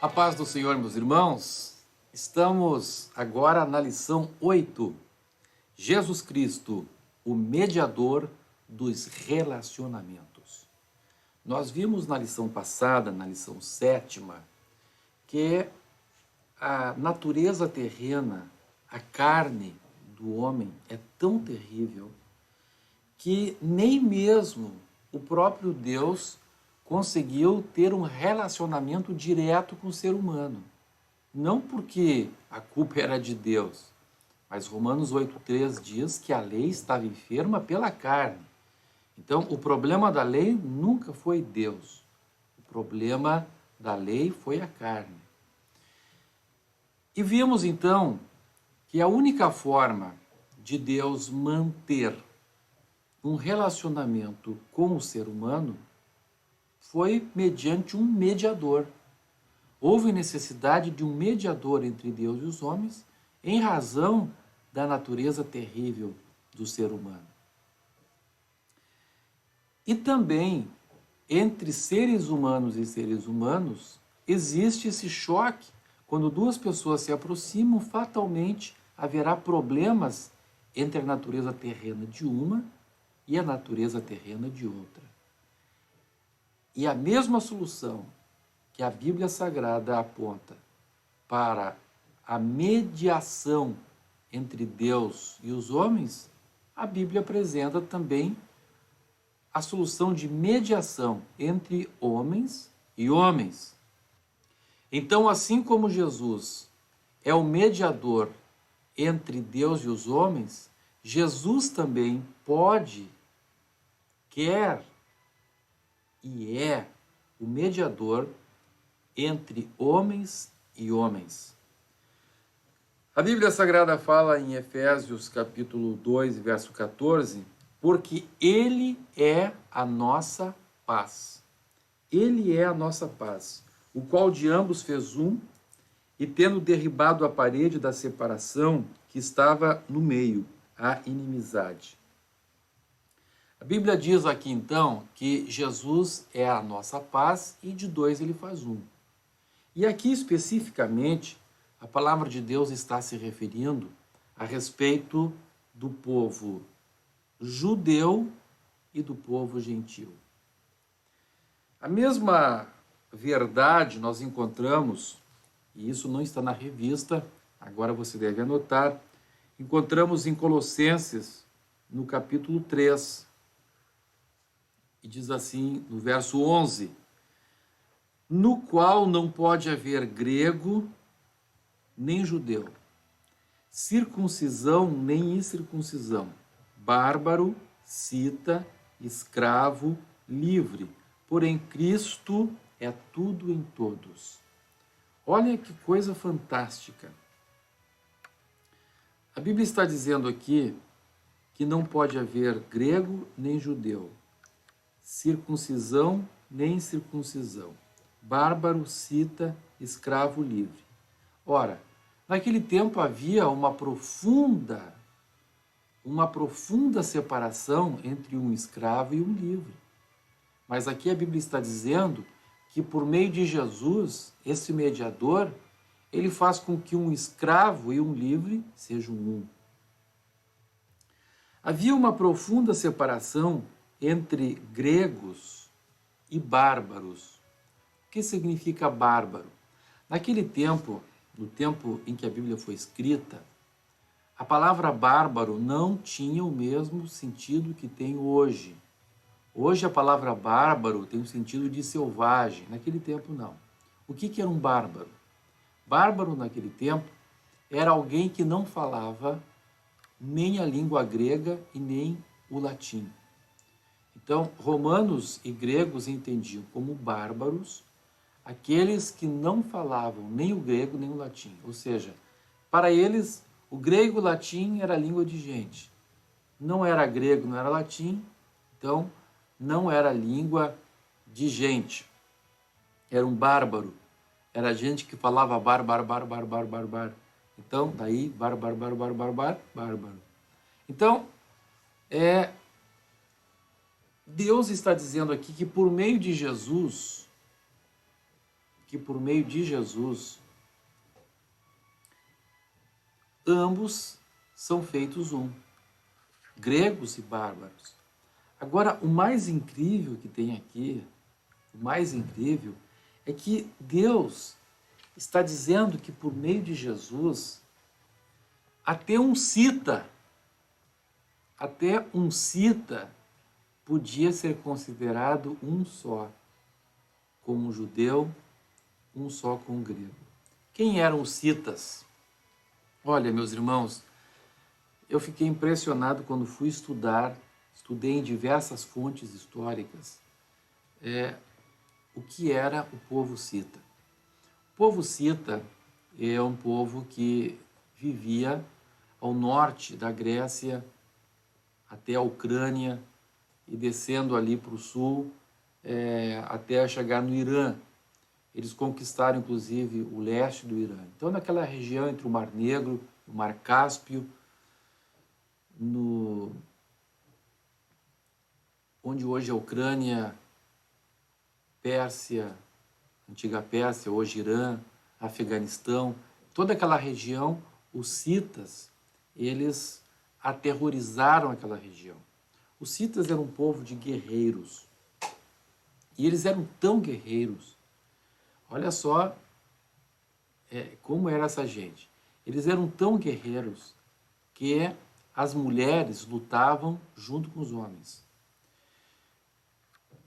A paz do Senhor, meus irmãos. Estamos agora na lição 8. Jesus Cristo, o mediador dos relacionamentos. Nós vimos na lição passada, na lição 7ª, que a natureza terrena, a carne do homem é tão terrível que nem mesmo o próprio Deus conseguiu ter um relacionamento direto com o ser humano. Não porque a culpa era de Deus, mas Romanos 8,3 diz que a lei estava enferma pela carne. Então, o problema da lei nunca foi Deus. O problema da lei foi a carne. E vimos, então, que a única forma de Deus manter um relacionamento com o ser humano foi mediante um mediador. Houve necessidade de um mediador entre Deus e os homens em razão da natureza terrível do ser humano. E também, entre seres humanos e seres humanos, existe esse choque. Quando duas pessoas se aproximam, fatalmente haverá problemas entre a natureza terrena de uma e a natureza terrena de outra. E a mesma solução que a Bíblia Sagrada aponta para a mediação entre Deus e os homens, a Bíblia apresenta também a solução de mediação entre homens e homens. Então, assim como Jesus é o mediador entre Deus e os homens, Jesus também pode, quer e é o mediador entre homens e homens. A Bíblia Sagrada fala em Efésios capítulo 2, verso 14, porque Ele é a nossa paz. Ele é a nossa paz, o qual de ambos fez um, e tendo derribado a parede da separação que estava no meio, a inimizade. A Bíblia diz aqui então que Jesus é a nossa paz e de dois ele faz um. E aqui especificamente a palavra de Deus está se referindo a respeito do povo judeu e do povo gentil. A mesma verdade nós encontramos, e isso não está na revista, agora você deve anotar, encontramos em Colossenses no capítulo 3. E diz assim, no verso 11, no qual não pode haver grego nem judeu, circuncisão nem incircuncisão, bárbaro, cita, escravo, livre, porém Cristo é tudo em todos. Olha que coisa fantástica. A Bíblia está dizendo aqui que não pode haver grego nem judeu, circuncisão nem incircuncisão, bárbaro, cita, escravo, livre. Ora, naquele tempo havia uma profunda separação entre um escravo e um livre. Mas aqui a Bíblia está dizendo que por meio de Jesus, esse mediador, ele faz com que um escravo e um livre sejam um. Havia uma profunda separação entre gregos e bárbaros. O que significa bárbaro? Naquele tempo, no tempo em que a Bíblia foi escrita, a palavra bárbaro não tinha o mesmo sentido que tem hoje. Hoje a palavra bárbaro tem o sentido de selvagem, naquele tempo não. O que era um bárbaro? Bárbaro naquele tempo era alguém que não falava nem a língua grega e nem o latim. Então, romanos e gregos entendiam como bárbaros aqueles que não falavam nem o grego nem o latim. Ou seja, para eles, o grego e o latim era língua de gente. Não era grego, não era latim, então não era língua de gente. Era um bárbaro. Era gente que falava bárbaro. Então, daí, bárbaro. Então, Deus está dizendo aqui que por meio de Jesus, que por meio de Jesus, ambos são feitos um, gregos e bárbaros. Agora, o mais incrível que tem aqui, o mais incrível, é que Deus está dizendo que por meio de Jesus, até um cita podia ser considerado um só, como um judeu, um só com um grego. Quem eram os citas? Olha, meus irmãos, eu fiquei impressionado quando fui estudei em diversas fontes históricas, o que era o povo cita. O povo cita é um povo que vivia ao norte da Grécia, até a Ucrânia, e descendo ali para o sul, até chegar no Irã. Eles conquistaram, inclusive, o leste do Irã. Então, naquela região entre o Mar Negro, o Mar Cáspio, onde hoje é a Ucrânia, Pérsia, antiga Pérsia, hoje Irã, Afeganistão, toda aquela região, os citas, eles aterrorizaram aquela região. Os citas eram um povo de guerreiros. E eles eram tão guerreiros. Olha só como era essa gente. Eles eram tão guerreiros que as mulheres lutavam junto com os homens.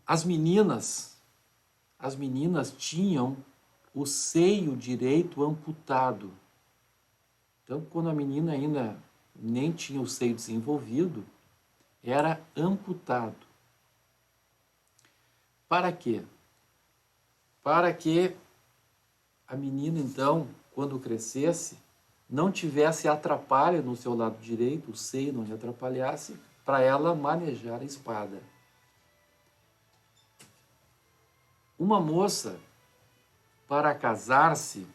As meninas tinham o seio direito amputado. Então, quando a menina ainda nem tinha o seio desenvolvido, era amputado. Para quê? Para que a menina, então, quando crescesse, não tivesse atrapalho no seu lado direito, o seio não lhe atrapalhasse, para ela manejar a espada. Uma moça, para casar-se,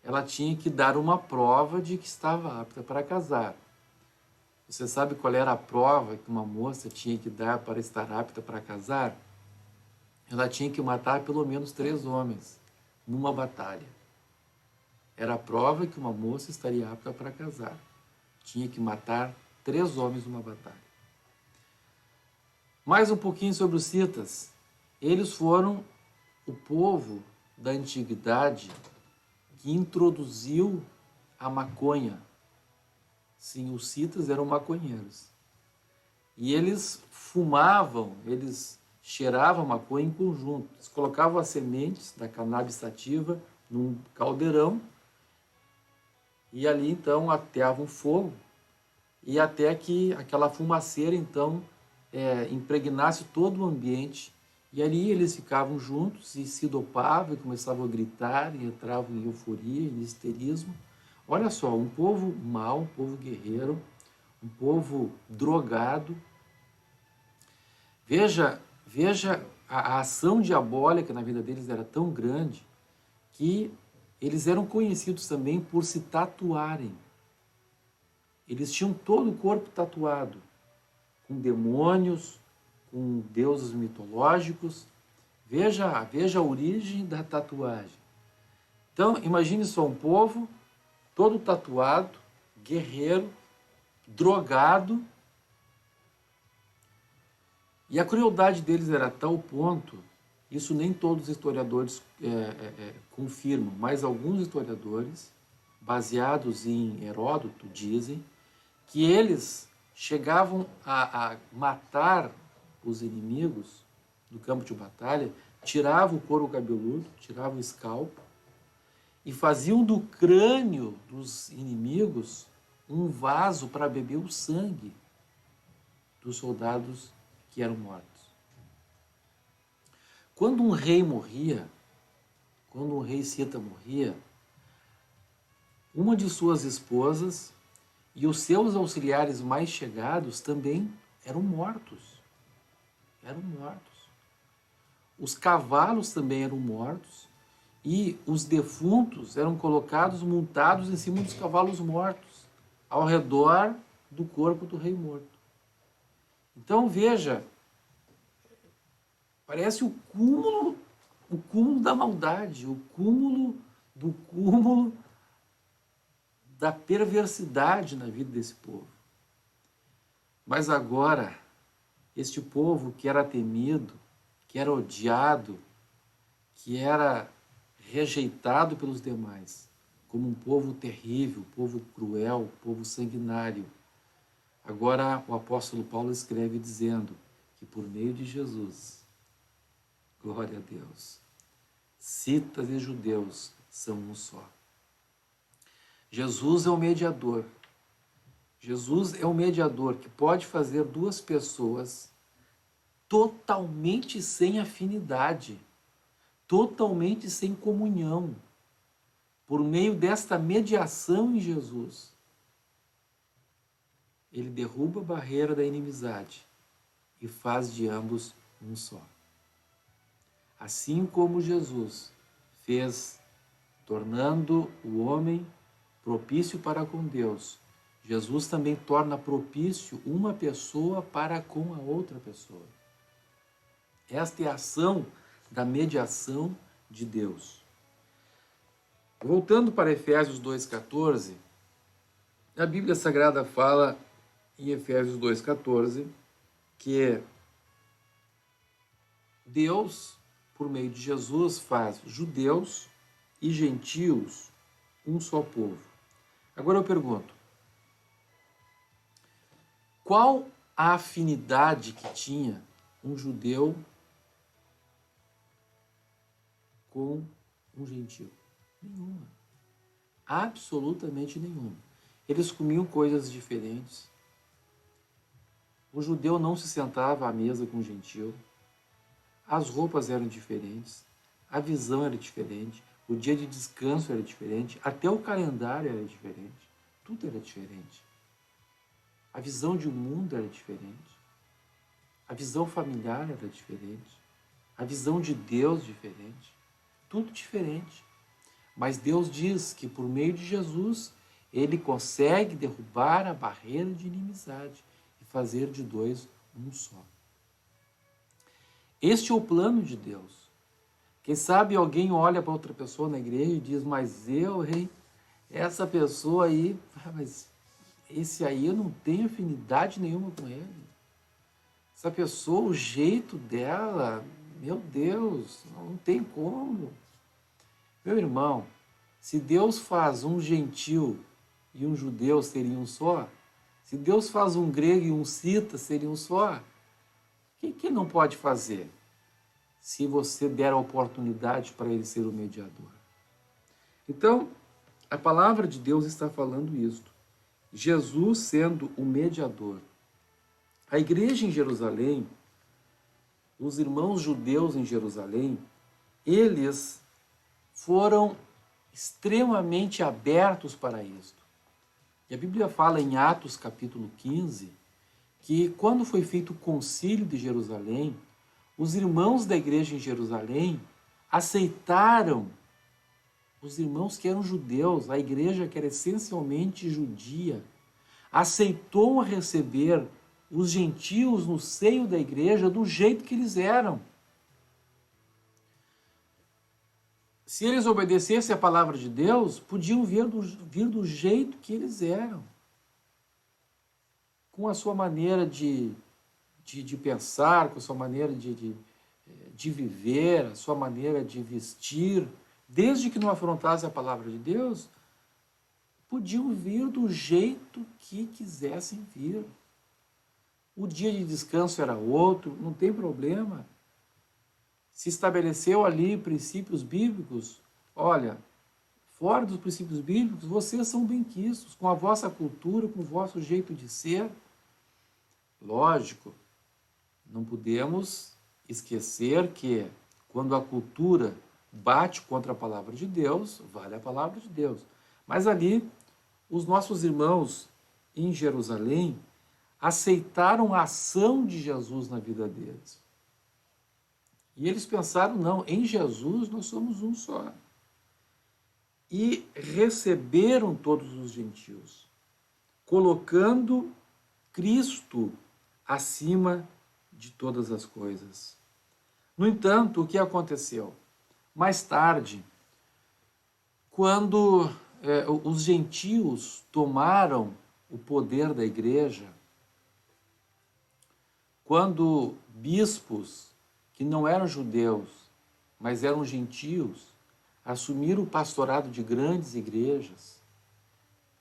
ela tinha que dar uma prova de que estava apta para casar. Você sabe qual era a prova que uma moça tinha que dar para estar apta para casar? Ela tinha que matar pelo menos 3 homens numa batalha. Era a prova que uma moça estaria apta para casar. Tinha que matar 3 homens numa batalha. Mais um pouquinho sobre os citas. Eles foram o povo da antiguidade que introduziu a maconha. Sim, os citas eram maconheiros. E eles fumavam, eles cheiravam maconha em conjunto. Eles colocavam as sementes da cannabis sativa num caldeirão e ali então ateavam fogo e até que aquela fumaceira então impregnasse todo o ambiente. E ali eles ficavam juntos e se dopavam e começavam a gritar e entravam em euforia, em histerismo. Olha só, um povo mau, um povo guerreiro, um povo drogado. Veja a ação diabólica na vida deles era tão grande que eles eram conhecidos também por se tatuarem. Eles tinham todo o corpo tatuado, com demônios, com deuses mitológicos. Veja a origem da tatuagem. Então, imagine só um povo todo tatuado, guerreiro, drogado. E a crueldade deles era a tal ponto, isso nem todos os historiadores confirmam, mas alguns historiadores, baseados em Heródoto, dizem que eles chegavam a matar os inimigos do campo de batalha, tiravam o couro cabeludo, tiravam o escalpo e faziam do crânio dos inimigos um vaso para beber o sangue dos soldados que eram mortos. Quando um rei morria, quando um rei cita morria, uma de suas esposas e os seus auxiliares mais chegados também eram mortos. Eram mortos. Os cavalos também eram mortos e os defuntos eram colocados, montados em cima dos cavalos mortos, ao redor do corpo do rei morto. Então veja, parece o cúmulo o cúmulo da maldade, o cúmulo do cúmulo da perversidade na vida desse povo. Mas agora, este povo que era temido, que era odiado, que era rejeitado pelos demais, como um povo terrível, povo cruel, povo sanguinário. Agora o apóstolo Paulo escreve dizendo que por meio de Jesus, glória a Deus, citas e judeus são um só. Jesus é o mediador. Jesus é o mediador que pode fazer duas pessoas totalmente sem afinidade, totalmente sem comunhão, por meio desta mediação em Jesus. Ele derruba a barreira da inimizade e faz de ambos um só. Assim como Jesus fez, tornando o homem propício para com Deus, Jesus também torna propício uma pessoa para com a outra pessoa. Esta é a ação da mediação de Deus. Voltando para Efésios 2,14, a Bíblia Sagrada fala em Efésios 2,14 que Deus, por meio de Jesus, faz judeus e gentios um só povo. Agora eu pergunto, qual a afinidade que tinha um judeu com um gentio? Nenhuma. Absolutamente nenhuma. Eles comiam coisas diferentes. O judeu não se sentava à mesa com o gentio. As roupas eram diferentes. A visão era diferente. O dia de descanso era diferente. Até o calendário era diferente. Tudo era diferente. A visão de mundo era diferente. A visão familiar era diferente. A visão de Deus diferente. Tudo diferente. Mas Deus diz que por meio de Jesus, Ele consegue derrubar a barreira de inimizade e fazer de dois um só. Este é o plano de Deus. Quem sabe alguém olha para outra pessoa na igreja e diz, mas essa pessoa aí, mas esse aí eu não tenho afinidade nenhuma com ele. Essa pessoa, o jeito dela, meu Deus, não tem como. Meu irmão, se Deus faz um gentil e um judeu seriam um só, se Deus faz um grego e um cita seriam um só, o que não pode fazer? Se você der a oportunidade para ele ser o mediador. Então, a palavra de Deus está falando isto. Jesus sendo o mediador. A igreja em Jerusalém, os irmãos judeus em Jerusalém, eles foram extremamente abertos para isto. E a Bíblia fala em Atos capítulo 15, que quando foi feito o concílio de Jerusalém, os irmãos da igreja em Jerusalém aceitaram os irmãos que eram judeus, a igreja que era essencialmente judia, aceitou receber os gentios no seio da igreja do jeito que eles eram. Se eles obedecessem a palavra de Deus, podiam vir do jeito que eles eram. Com a sua maneira de pensar, com a sua maneira de viver, a sua maneira de vestir, desde que não afrontasse a palavra de Deus, podiam vir do jeito que quisessem vir. O dia de descanso era outro, não tem problema. Se estabeleceu ali princípios bíblicos, olha, fora dos princípios bíblicos, vocês são benquistos, com a vossa cultura, com o vosso jeito de ser. Lógico, não podemos esquecer que quando a cultura bate contra a palavra de Deus, vale a palavra de Deus. Mas ali, os nossos irmãos em Jerusalém aceitaram a ação de Jesus na vida deles. E eles pensaram, não, em Jesus nós somos um só. E receberam todos os gentios, colocando Cristo acima de todas as coisas. No entanto, o que aconteceu? Mais tarde, quando os gentios tomaram o poder da igreja, quando bispos que não eram judeus, mas eram gentios, assumiram o pastorado de grandes igrejas,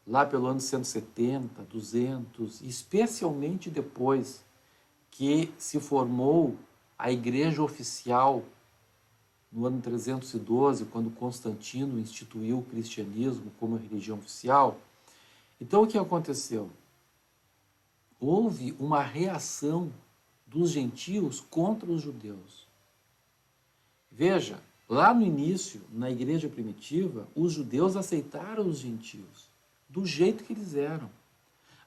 lá pelo ano 170, 200, especialmente depois que se formou a igreja oficial no ano 312, quando Constantino instituiu o cristianismo como religião oficial. Então, o que aconteceu? Houve uma reação dos gentios contra os judeus. Veja, lá no início, na igreja primitiva, os judeus aceitaram os gentios, do jeito que eles eram.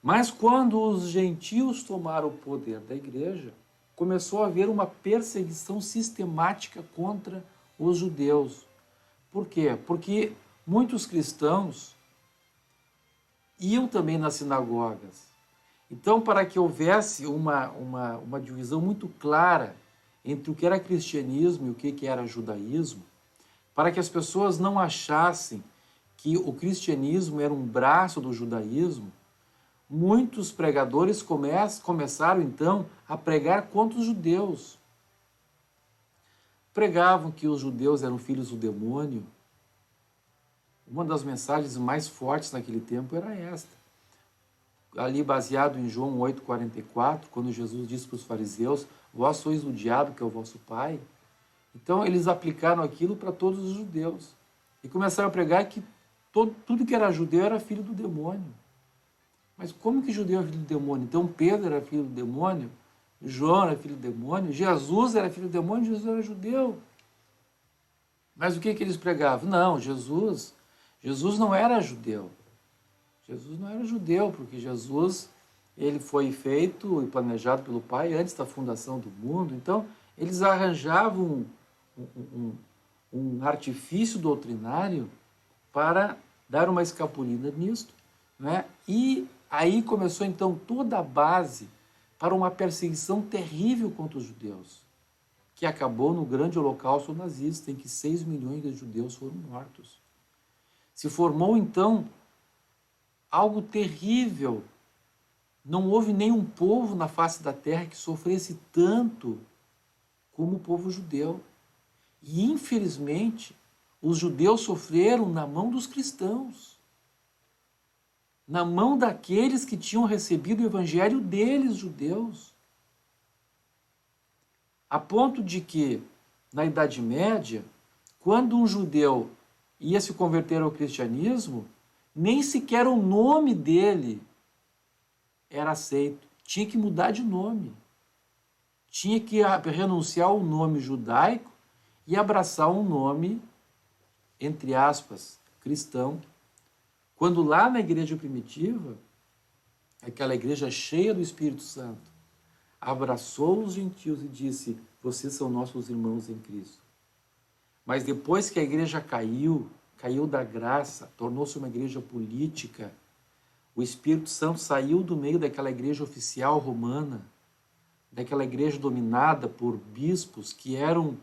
Mas quando os gentios tomaram o poder da igreja, começou a haver uma perseguição sistemática contra os judeus. Por quê? Porque muitos cristãos iam também nas sinagogas. Então, para que houvesse uma divisão muito clara entre o que era cristianismo e o que era judaísmo, para que as pessoas não achassem que o cristianismo era um braço do judaísmo, muitos pregadores começaram, então, a pregar contra os judeus. Pregavam que os judeus eram filhos do demônio. Uma das mensagens mais fortes naquele tempo era esta. Ali baseado em João 8,44, quando Jesus disse para os fariseus, vós sois o diabo, que é o vosso pai. Então, eles aplicaram aquilo para todos os judeus. E começaram a pregar que tudo que era judeu era filho do demônio. Mas como que judeu é filho do demônio? Então, Pedro era filho do demônio, João era filho do demônio, Jesus era filho do demônio, Jesus era judeu. Mas o que eles pregavam? Não, Jesus não era judeu. Jesus não era judeu, porque Jesus ele foi feito e planejado pelo Pai antes da fundação do mundo. Então, eles arranjavam um artifício doutrinário para dar uma escapulina nisto, né? E aí começou, então, toda a base para uma perseguição terrível contra os judeus, que acabou no grande holocausto nazista, em que 6 milhões de judeus foram mortos. Se formou, então, algo terrível. Não houve nenhum povo na face da terra que sofresse tanto como o povo judeu. E, infelizmente, os judeus sofreram na mão dos cristãos, na mão daqueles que tinham recebido o evangelho deles, judeus. A ponto de que, na Idade Média, quando um judeu ia se converter ao cristianismo, nem sequer o nome dele era aceito. Tinha que mudar de nome. Tinha que renunciar ao nome judaico e abraçar um nome, entre aspas, cristão. Quando lá na igreja primitiva, aquela igreja cheia do Espírito Santo, abraçou os gentios e disse, vocês são nossos irmãos em Cristo. Mas depois que a igreja caiu da graça, tornou-se uma igreja política, o Espírito Santo saiu do meio daquela igreja oficial romana, daquela igreja dominada por bispos que eram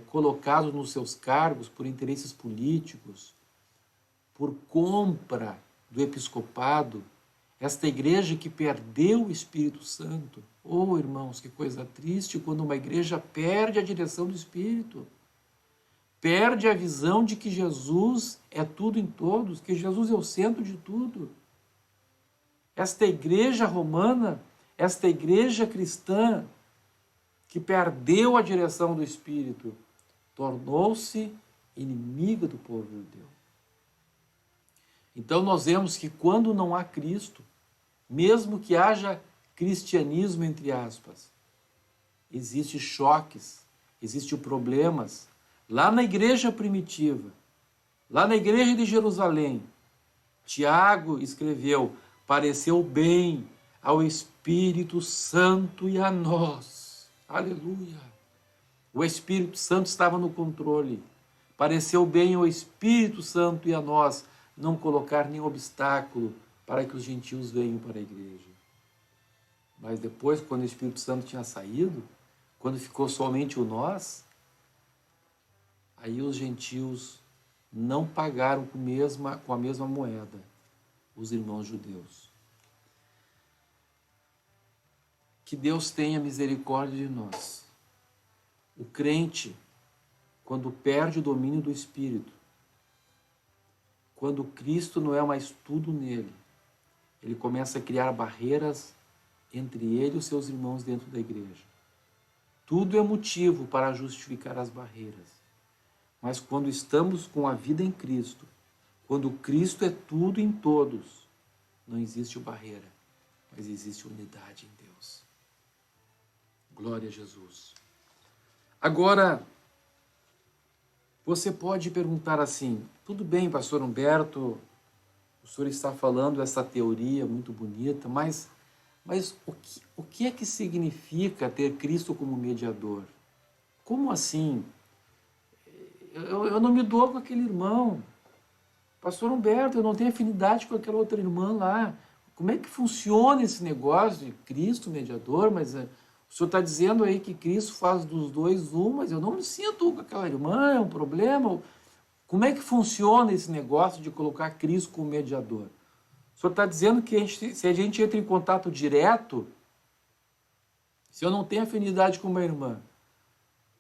colocados nos seus cargos por interesses políticos, por compra do episcopado, esta igreja que perdeu o Espírito Santo. Oh, irmãos, que coisa triste quando uma igreja perde a direção do Espírito. Perde a visão de que Jesus é tudo em todos, que Jesus é o centro de tudo. Esta igreja romana, esta igreja cristã, que perdeu a direção do Espírito, tornou-se inimiga do povo judeu. Então nós vemos que quando não há Cristo, mesmo que haja cristianismo, entre aspas, existem choques, existem problemas. Lá na igreja primitiva, lá na igreja de Jerusalém, Tiago escreveu, pareceu bem ao Espírito Santo e a nós. Aleluia! O Espírito Santo estava no controle. Pareceu bem ao Espírito Santo e a nós não colocar nenhum obstáculo para que os gentios venham para a igreja. Mas depois, quando o Espírito Santo tinha saído, quando ficou somente o nós, Aí os gentios não pagaram com a mesma moeda, os irmãos judeus. Que Deus tenha misericórdia de nós. O crente, quando perde o domínio do Espírito, quando Cristo não é mais tudo nele, ele começa a criar barreiras entre ele e os seus irmãos dentro da igreja. Tudo é motivo para justificar as barreiras. Mas quando estamos com a vida em Cristo, quando Cristo é tudo em todos, não existe barreira, mas existe unidade em Deus. Glória a Jesus. Agora, você pode perguntar assim, tudo bem, pastor Humberto, o senhor está falando essa teoria muito bonita, mas o que é que significa ter Cristo como mediador? Como assim? Eu não me dou com aquele irmão. Pastor Humberto, eu não tenho afinidade com aquela outra irmã lá. Como é que funciona esse negócio de Cristo mediador? Mas o senhor está dizendo aí que Cristo faz dos dois um, mas eu não me sinto com aquela irmã, é um problema. Como é que funciona esse negócio de colocar Cristo como mediador? O senhor está dizendo que se a gente entra em contato direto, se eu não tenho afinidade com uma irmã,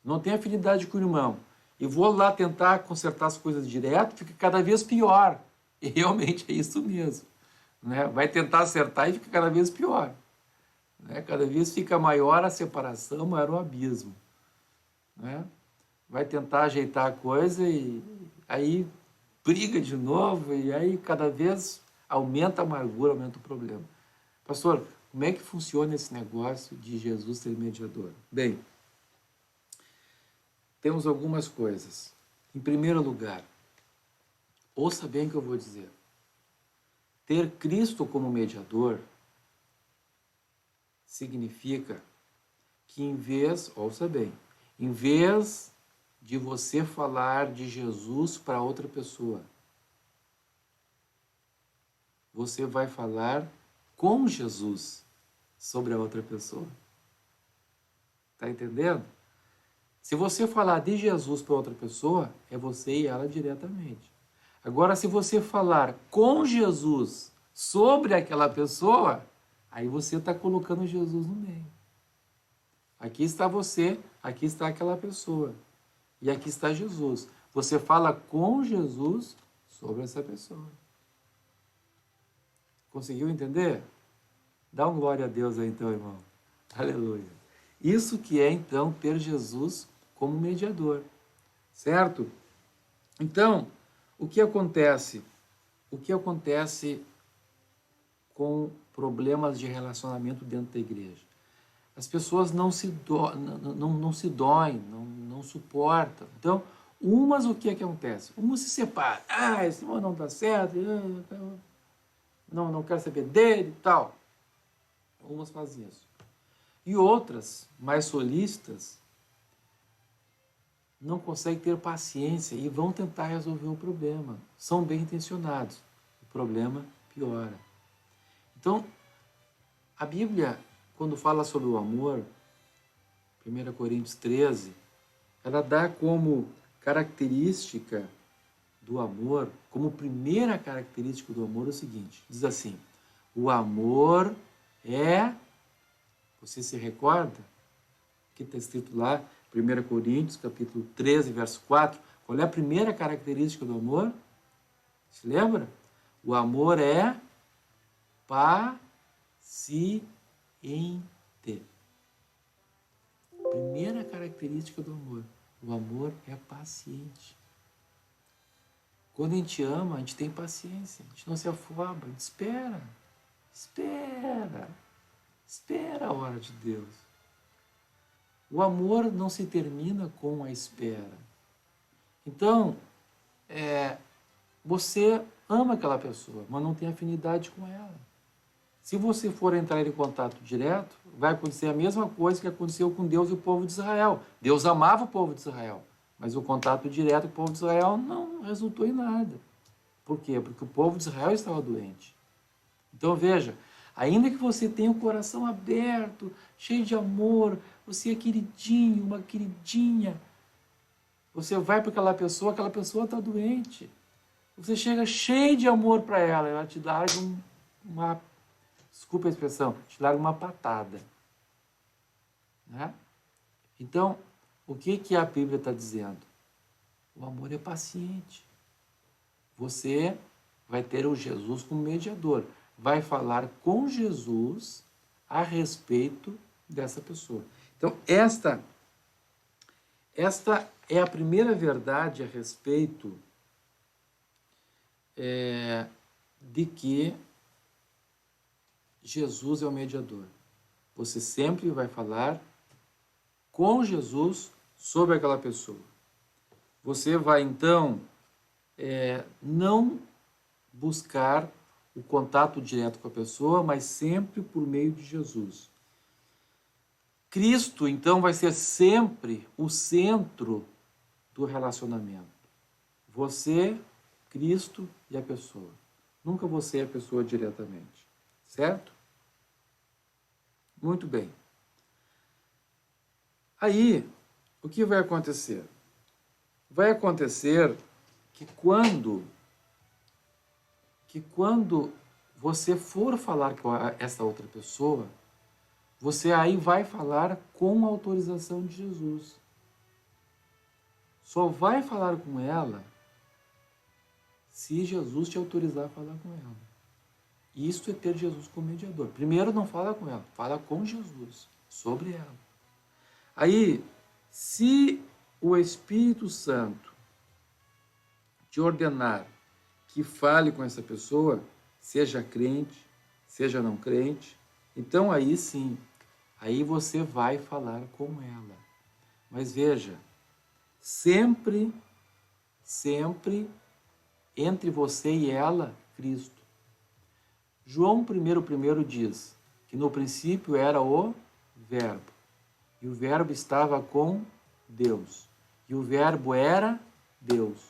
não tenho afinidade com o irmão, e vou lá tentar consertar as coisas direto, fica cada vez pior. E realmente é isso mesmo. Né? Vai tentar acertar e fica cada vez pior. Né? Cada vez fica maior a separação, maior o abismo. Né? Vai tentar ajeitar a coisa e aí briga de novo, e aí cada vez aumenta a amargura, aumenta o problema. Pastor, como é que funciona esse negócio de Jesus ser mediador? Bem, temos algumas coisas. Em primeiro lugar, ouça bem o que eu vou dizer. Ter Cristo como mediador significa que ouça bem, em vez de você falar de Jesus para outra pessoa, você vai falar com Jesus sobre a outra pessoa. Está entendendo? Se você falar de Jesus para outra pessoa, é você e ela diretamente. Agora, se você falar com Jesus sobre aquela pessoa, aí você está colocando Jesus no meio. Aqui está você, aqui está aquela pessoa. E aqui está Jesus. Você fala com Jesus sobre essa pessoa. Conseguiu entender? Dá um glória a Deus aí então, irmão. Aleluia. Isso que é então ter Jesus como mediador. Certo? Então, o que acontece? O que acontece com problemas de relacionamento dentro da igreja? As pessoas não se doem, não suportam. Então, umas o que acontece? Umas se separam. Esse irmão não está certo, não quero saber dele e tal. Umas fazem isso. E outras, mais solistas, não conseguem ter paciência e vão tentar resolver o problema. São bem intencionados. O problema piora. Então, a Bíblia, quando fala sobre o amor, 1 Coríntios 13, ela dá como característica do amor, como primeira característica do amor, o seguinte, diz assim, o amor é, você se recorda? Aqui está escrito lá, 1 Coríntios, capítulo 13, verso 4, qual é a primeira característica do amor? Se lembra? O amor é paciente. Primeira característica do amor. O amor é paciente. Quando a gente ama, a gente tem paciência. A gente não se afoba, a gente espera. Espera a hora de Deus. O amor não se termina com a espera. Então, você ama aquela pessoa, mas não tem afinidade com ela. Se você for entrar em contato direto, vai acontecer a mesma coisa que aconteceu com Deus e o povo de Israel. Deus amava o povo de Israel, mas o contato direto com o povo de Israel não resultou em nada. Por quê? Porque o povo de Israel estava doente. Então veja, ainda que você tenha o coração aberto, cheio de amor, você é queridinho, uma queridinha, Você vai para aquela pessoa está doente. Você chega cheio de amor para ela te larga uma, desculpa a expressão, te larga uma patada. Né? Então, o que a Bíblia está dizendo? O amor é paciente. Você vai ter o Jesus como mediador. Vai falar com Jesus a respeito dessa pessoa. Então, esta é a primeira verdade a respeito de que Jesus é o mediador. Você sempre vai falar com Jesus sobre aquela pessoa. Você vai, então, não buscar o contato direto com a pessoa, mas sempre por meio de Jesus. Cristo, então, vai ser sempre o centro do relacionamento. Você, Cristo e a pessoa. Nunca você é a pessoa diretamente. Certo? Muito bem. Aí, o que vai acontecer? Vai acontecer que quando você for falar com essa outra pessoa, você aí vai falar com a autorização de Jesus. Só vai falar com ela se Jesus te autorizar a falar com ela. Isso é ter Jesus como mediador. Primeiro não fala com ela, fala com Jesus sobre ela. Aí, se o Espírito Santo te ordenar que fale com essa pessoa, seja crente, seja não crente, então aí sim, aí você vai falar com ela. Mas veja, sempre entre você e ela, Cristo. João 1,1 diz que no princípio era o Verbo, e o Verbo estava com Deus, e o Verbo era Deus.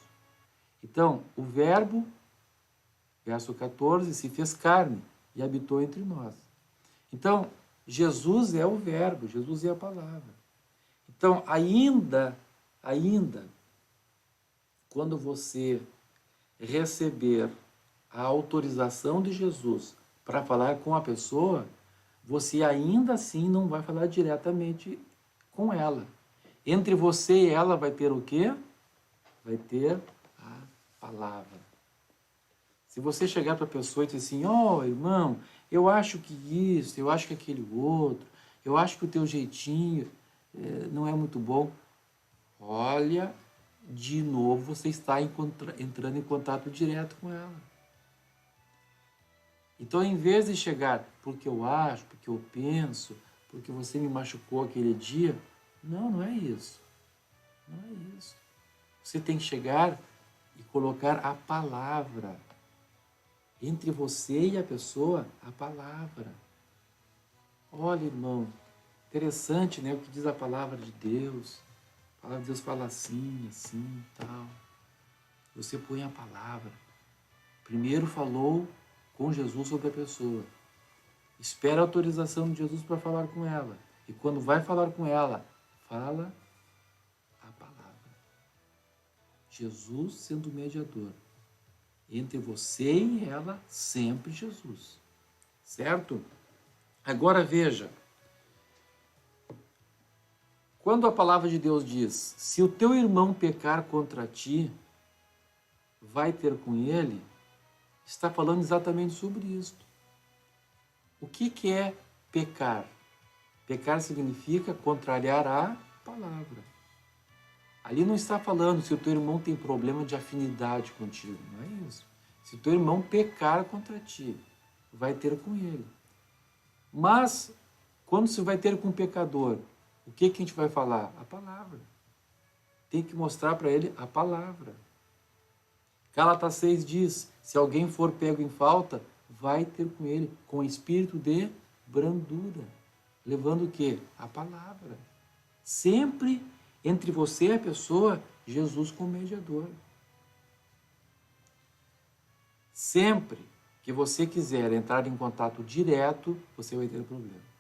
Então, o Verbo, verso 14, se fez carne e habitou entre nós. Então, Jesus é o Verbo, Jesus é a palavra. Então, ainda, quando você receber a autorização de Jesus para falar com a pessoa, você ainda assim não vai falar diretamente com ela. Entre você e ela vai ter o quê? Vai ter a palavra. Se você chegar para a pessoa e dizer assim, irmão, eu acho que isso, eu acho que aquele outro, eu acho que o teu jeitinho não é muito bom. Olha, de novo você está entrando em contato direto com ela. Então, em vez de chegar porque eu acho, porque eu penso, porque você me machucou aquele dia, não é isso. Não é isso. Você tem que chegar e colocar a palavra. Entre você e a pessoa, a palavra. Olha, irmão, interessante, né? O que diz a palavra de Deus. A palavra de Deus fala assim, assim, tal. Você põe a palavra. Primeiro falou com Jesus sobre a pessoa. Espera a autorização de Jesus para falar com ela. E quando vai falar com ela, fala a palavra. Jesus sendo o mediador. Entre você e ela, sempre Jesus. Certo? Agora veja. Quando a palavra de Deus diz, se o teu irmão pecar contra ti, vai ter com ele, está falando exatamente sobre isso. O que é pecar? Pecar significa contrariar a palavra. Ali não está falando se o teu irmão tem problema de afinidade contigo, não é isso. Se o teu irmão pecar contra ti, vai ter com ele. Mas, quando você vai ter com um pecador, o que a gente vai falar? A palavra. Tem que mostrar para ele a palavra. Gálatas 6 diz, se alguém for pego em falta, vai ter com ele, com espírito de brandura. Levando o quê? A palavra. Sempre entre você e a pessoa, Jesus como mediador. Sempre que você quiser entrar em contato direto, você vai ter problema.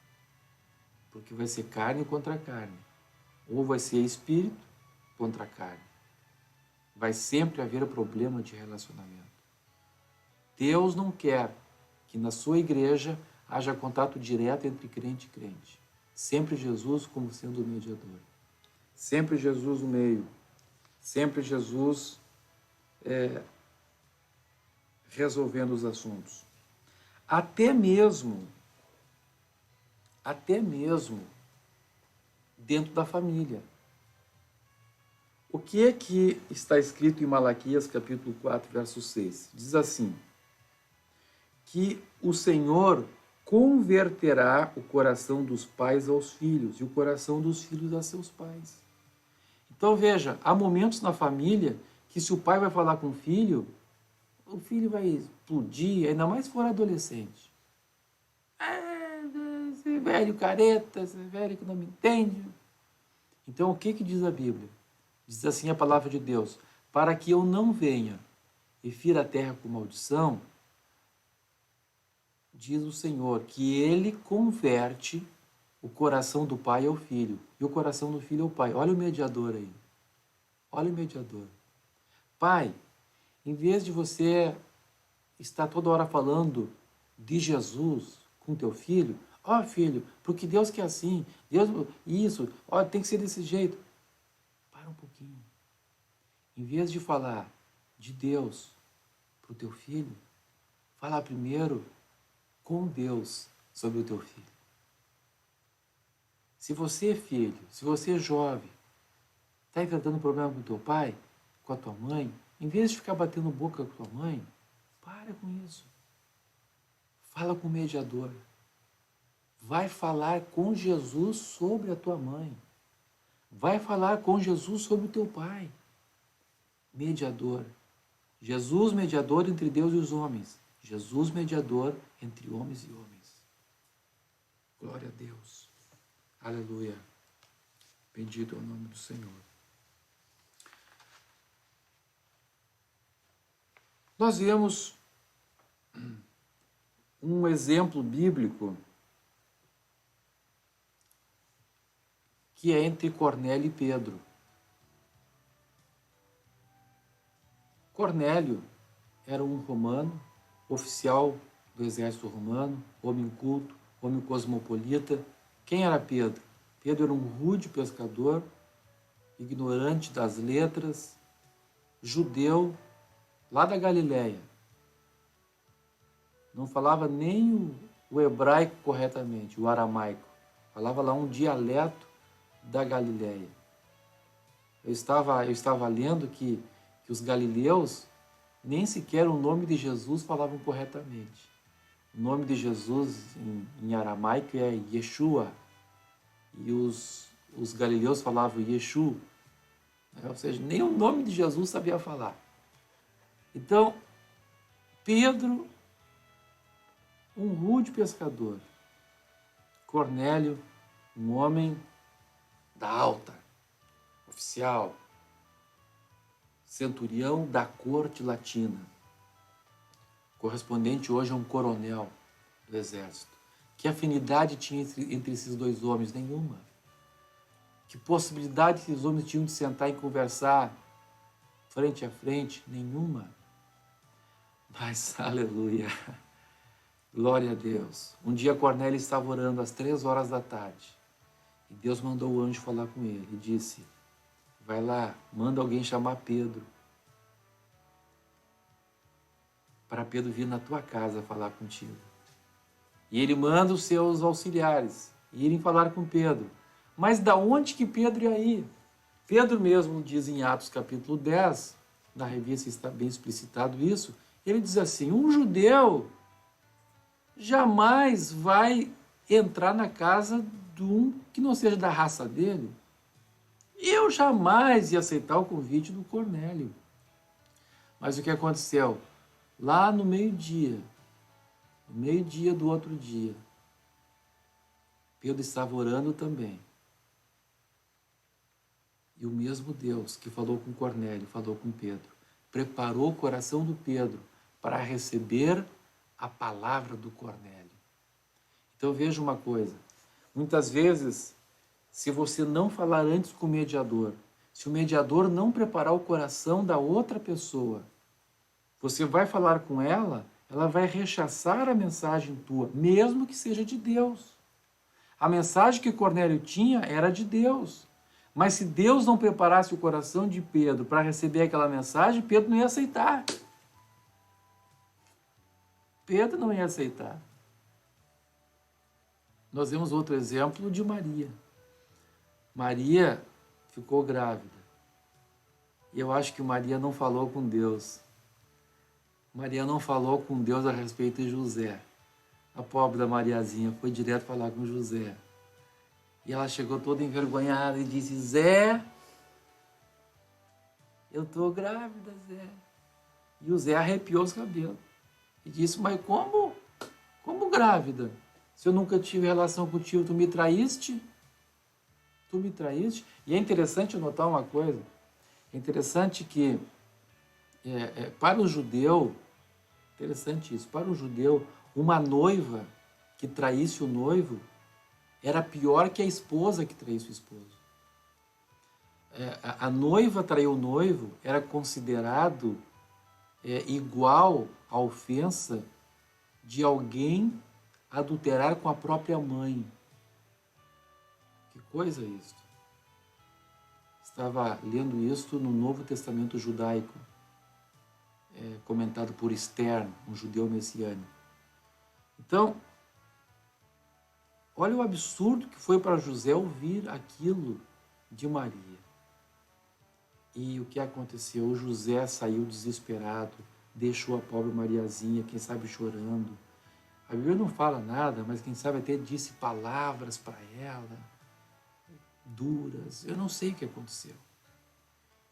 Porque vai ser carne contra carne. Ou vai ser espírito contra carne. vai sempre haver problema de relacionamento. Deus não quer que na sua igreja haja contato direto entre crente e crente. Sempre Jesus como sendo o mediador. Sempre Jesus o meio. Sempre Jesus resolvendo os assuntos. Até mesmo dentro da família. O que é que está escrito em Malaquias capítulo 4, verso 6? Diz assim, que o Senhor converterá o coração dos pais aos filhos e o coração dos filhos a seus pais. Então veja, há momentos na família que se o pai vai falar com o filho vai explodir, ainda mais se for adolescente. Esse velho careta, esse velho que não me entende. Então o que diz a Bíblia? Diz assim a palavra de Deus, para que eu não venha e fira a terra com maldição, diz o Senhor, que Ele converte o coração do pai ao filho e o coração do filho ao pai. Olha o mediador aí. Olha o mediador. Pai, em vez de você estar toda hora falando de Jesus com teu filho, ó filho, porque Deus quer assim, Deus, isso, ó, tem que ser desse jeito. Para um pouquinho. Em vez de falar de Deus para o teu filho, fala primeiro com Deus sobre o teu filho. Se você é filho, se você é jovem, está enfrentando um problema com o teu pai, com a tua mãe, em vez de ficar batendo boca com a tua mãe, para com isso. Fala com o mediador. Vai falar com Jesus sobre a tua mãe. Vai falar com Jesus sobre o teu pai. Mediador. Jesus, mediador entre Deus e os homens. Jesus, mediador entre homens e homens. Glória a Deus. Aleluia. Bendito é o nome do Senhor. Nós vemos um exemplo bíblico que é entre Cornélio e Pedro. Cornélio era um romano, oficial do exército romano, homem culto, homem cosmopolita. Quem era Pedro? Pedro era um rude pescador, ignorante das letras, judeu, lá da Galileia. Não falava nem o hebraico corretamente, o aramaico. Falava lá um dialeto da Galileia. Eu estava lendo que os galileus nem sequer o nome de Jesus falavam corretamente. O nome de Jesus em aramaico é Yeshua. E os galileus falavam Yeshu. Ou seja, nem o nome de Jesus sabia falar. Então, Pedro, um rude pescador. Cornélio, um homem da alta, oficial, centurião da corte latina, correspondente hoje a um coronel do exército. Que afinidade tinha entre esses dois homens? Nenhuma. Que possibilidade esses homens tinham de sentar e conversar frente a frente? Nenhuma. Mas, aleluia, glória a Deus. Um dia Cornélio estava orando às 3 horas da tarde e Deus mandou o anjo falar com ele e disse, vai lá, manda alguém chamar Pedro para Pedro vir na tua casa falar contigo. E ele manda os seus auxiliares irem falar com Pedro. Mas da onde que Pedro ia ir? Pedro mesmo diz em Atos capítulo 10, na revista está bem explicitado isso, ele diz assim, um judeu jamais vai entrar na casa de um que não seja da raça dele. Eu jamais ia aceitar o convite do Cornélio. Mas o que aconteceu? Lá no meio-dia do outro dia, Pedro estava orando também. E o mesmo Deus que falou com Cornélio, falou com Pedro, preparou o coração do Pedro para receber a palavra do Cornélio. Então veja uma coisa, muitas vezes, se você não falar antes com o mediador, se o mediador não preparar o coração da outra pessoa, você vai falar com ela, ela vai rechaçar a mensagem tua, mesmo que seja de Deus. A mensagem que Cornélio tinha era de Deus. Mas se Deus não preparasse o coração de Pedro para receber aquela mensagem, Pedro não ia aceitar. Pedro não ia aceitar. Nós vemos outro exemplo de Maria. Maria ficou grávida. E eu acho que Maria não falou com Deus. Maria não falou com Deus a respeito de José. A pobre da Mariazinha foi direto falar com José. E ela chegou toda envergonhada e disse: Zé, eu estou grávida, Zé. E o Zé arrepiou os cabelos. E disse: mas como? Como grávida? Se eu nunca tive relação contigo, tu me traíste? Tu me traíste? E é interessante notar uma coisa. É interessante que para o judeu, interessante isso, para o judeu, uma noiva que traísse o noivo era pior que a esposa que traísse o esposo. A noiva trair o noivo era considerado igual à ofensa de alguém adulterar com a própria mãe. Que coisa isso! Estava lendo isso no Novo Testamento judaico, comentado por Stern, um judeu messiânico. Então, olha o absurdo que foi para José ouvir aquilo de Maria. E o que aconteceu? O José saiu desesperado, deixou a pobre Mariazinha, quem sabe chorando. A Bíblia não fala nada, mas quem sabe até disse palavras para ela, duras. Eu não sei o que aconteceu.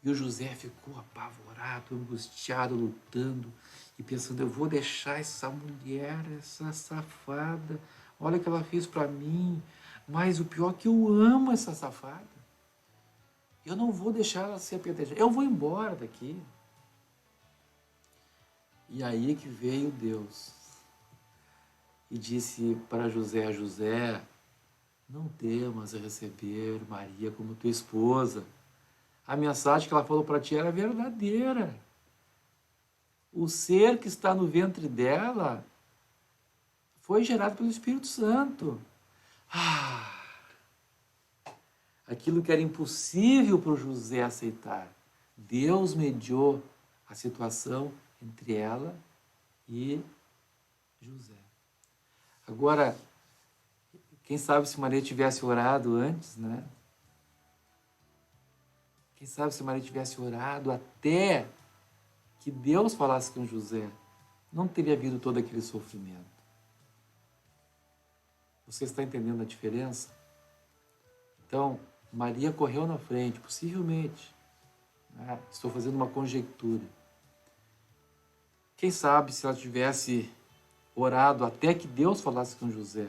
E o José ficou apavorado, angustiado, lutando e pensando: eu vou deixar essa mulher, essa safada, olha o que ela fez para mim, mas o pior é que eu amo essa safada. Eu não vou deixar ela ser apedrejada, eu vou embora daqui. E aí que veio Deus e disse para José: José, não temas a receber Maria como tua esposa. A mensagem que ela falou para ti era verdadeira. O ser que está no ventre dela foi gerado pelo Espírito Santo. Aquilo que era impossível para o José aceitar, Deus mediou a situação entre ela e José. Agora, quem sabe se Maria tivesse orado antes, né? Quem sabe se Maria tivesse orado até que Deus falasse com José, não teria havido todo aquele sofrimento. Você está entendendo a diferença? Então, Maria correu na frente, possivelmente. Né? Estou fazendo uma conjectura. Quem sabe se ela tivesse orado até que Deus falasse com José,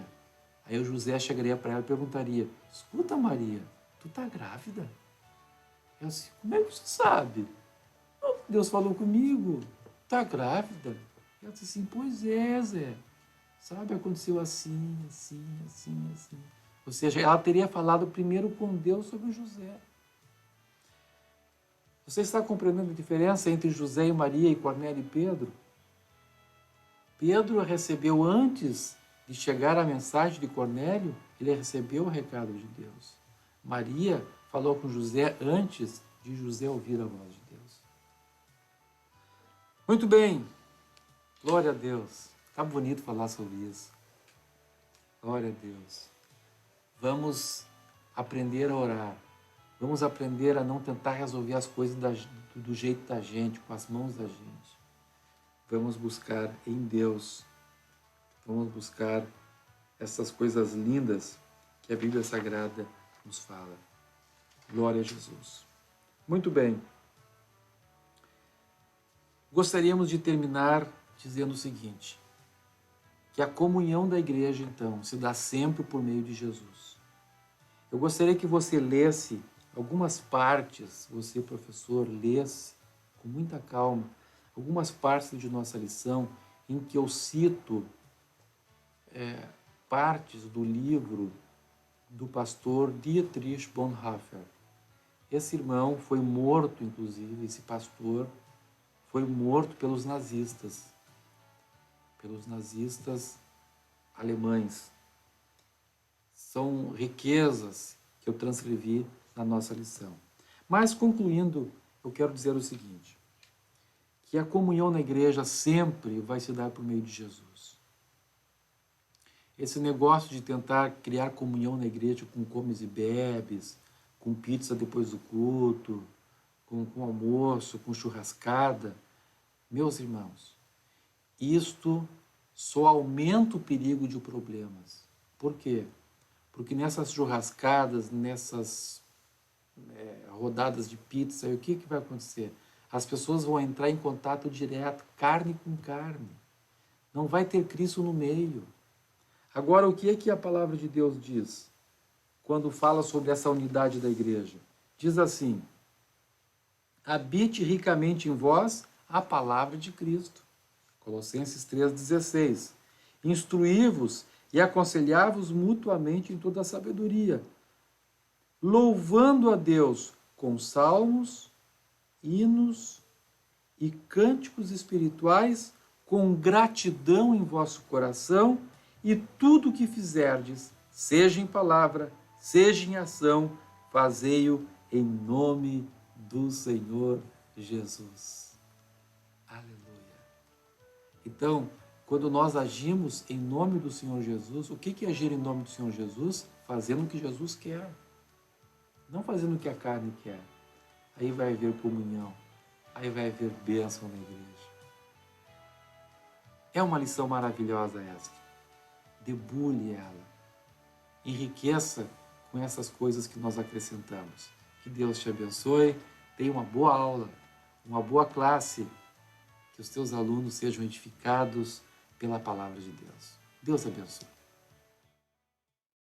aí o José chegaria para ela e perguntaria: escuta, Maria, tu tá grávida? Eu disse: como é que você sabe? Deus falou comigo, tá grávida? Ela disse assim: pois é, Zé, sabe, aconteceu assim, assim, assim, assim. Ou seja, ela teria falado primeiro com Deus sobre José. Você está compreendendo a diferença entre José e Maria e Cornélio e Pedro? Pedro recebeu antes de chegar a mensagem de Cornélio, ele recebeu o recado de Deus. Maria falou com José antes de José ouvir a voz de Deus. Muito bem, glória a Deus. Está bonito falar sobre isso. Glória a Deus. Vamos aprender a orar. Vamos aprender a não tentar resolver as coisas do jeito da gente, com as mãos da gente. Vamos buscar em Deus. Vamos buscar essas coisas lindas que a Bíblia Sagrada nos fala. Glória a Jesus. Muito bem. Gostaríamos de terminar dizendo o seguinte: que a comunhão da igreja, então, se dá sempre por meio de Jesus. Eu gostaria que você lesse algumas partes, você, professor, lesse com muita calma algumas partes de nossa lição em que eu cito partes do livro do pastor Dietrich Bonhoeffer. Esse irmão foi morto, inclusive, esse pastor foi morto pelos nazistas alemães. São riquezas que eu transcrevi na nossa lição. Mas, concluindo, eu quero dizer o seguinte, que a comunhão na igreja sempre vai se dar por meio de Jesus. Esse negócio de tentar criar comunhão na igreja com comes e bebes, com pizza depois do culto, com almoço, com churrascada, meus irmãos, isto só aumenta o perigo de problemas. Por quê? Porque nessas churrascadas, nessas rodadas de pizza, o que vai acontecer? As pessoas vão entrar em contato direto, carne com carne. Não vai ter Cristo no meio. Agora, o que é que a palavra de Deus diz quando fala sobre essa unidade da igreja? Diz assim: habite ricamente em vós a palavra de Cristo. Colossenses 3,16. Instruí-vos e aconselhai-vos mutuamente em toda a sabedoria, louvando a Deus com salmos, hinos e cânticos espirituais, com gratidão em vosso coração, e tudo o que fizerdes, seja em palavra, seja em ação, fazei-o em nome do Senhor Jesus. Aleluia. Então, quando nós agimos em nome do Senhor Jesus, o que é agir em nome do Senhor Jesus? Fazendo o que Jesus quer. Não fazendo o que a carne quer. Aí vai haver comunhão. Aí vai haver bênção na igreja. É uma lição maravilhosa esta. Debulhe ela. Enriqueça com essas coisas que nós acrescentamos. Que Deus te abençoe. Tenha uma boa aula, uma boa classe. Que os teus alunos sejam edificados pela palavra de Deus. Deus abençoe.